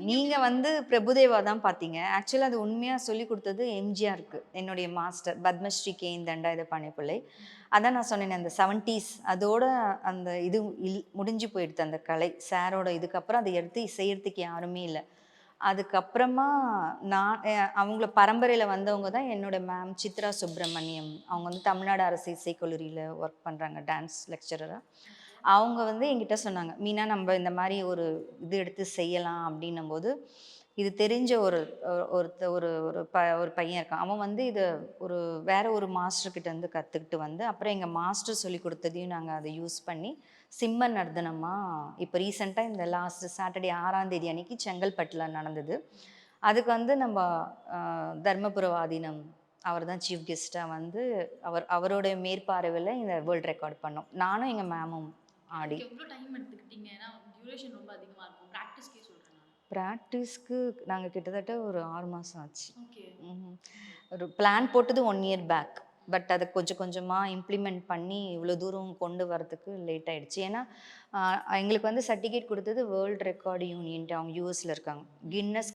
நீங்கள் வந்து பிரபுதேவா தான் பார்த்தீங்க. ஆக்சுவலாக அது உண்மையாக சொல்லிக் கொடுத்தது எம்ஜிஆருக்கு. என்னுடைய மாஸ்டர் பத்மஸ்ரீ கே. தண்டாயுதபாணி பிள்ளை. அதான் நான் சொன்னேனே அந்த 70ஸ் அதோட அந்த இது முடிஞ்சு போயிடுது அந்த கலை. சாரோட இதுக்கப்புறம் அதை எடுத்து செய்யறதுக்கு யாருமே இல்ல. அதுக்கப்புறமா நான் அவங்கள பரம்பரையில வந்தவங்க தான் என்னோட மேம் சித்ரா சுப்பிரமணியம். அவங்க வந்து தமிழ்நாடு அரசு இசைக்கல்லூரியில ஒர்க் பண்றாங்க டான்ஸ் லெக்சரரா. அவங்க வந்து என்கிட்ட சொன்னாங்க, "மீனா நம்ம இந்த மாரி ஒரு இது எடுத்து செய்யலாம்." அப்படின்னும்போது, இது தெரிஞ்ச ஒரு ஒருத்த ஒரு ஒரு ஒரு பையன் இருக்கான். அவன் வந்து இத ஒரு வேற ஒரு மாஸ்டர் கிட்ட இருந்து கத்துக்கிட்டு வந்து, அப்புறம் எங்க மாஸ்டர் சொல்லிக் குடுத்ததையும் நாங்க அத யூஸ் பண்ணி, சிம்ம நர்த்தனமா இப்ப ரீசென்ட்டா இந்த லாஸ்ட் சாட்டர்டே 6ஆம் தேதி அன்னைக்கு செங்கல்பட்டுல நடந்தது. அதுக்கு வந்து நம்ப அ தர்மபுர ஆதீனம் அவர் தான் சீஃப் கெஸ்ட்டா வந்து அவரோட மேற்பார்வையில இந்த வேர்ல்ட் ரெக்கார்ட் பண்ணோம். நானும் எங்க மேமும் ஆடி. அதுக்கு எவ்ளோ டைம் எடுத்துக்கிட்டீங்க? ஏன்னா டியூரேஷன் ரொம்ப அதிகமா இருக்கும். பிராக்டிஸ்க்கே சொல்றேன் நானு. பிராக்டிஸ்க்கு நாங்க கிட்டத்தட்ட ஒரு 6 மாசம் ஆச்சு. ஓகே. ம்ஹ்ம். ஒரு பிளான் போட்டது 1 இயர் பேக். பட் அத கொஞ்சம் கொஞ்சமா இம்ப்ளிமெண்ட் பண்ணி இவ்ளோ தூரம் கொண்டு வரதுக்கு லேட் ஆயிடுச்சு. ஏன்னா, அ எங்களுக்கு வந்து சர்டிஃபிகேட் குடுத்தது வேர்ல்ட் ரெக்கார்ட் யூனியன்ட்டு அவங்க யுஎஸ்ல இருக்காங்க. கின்னஸ்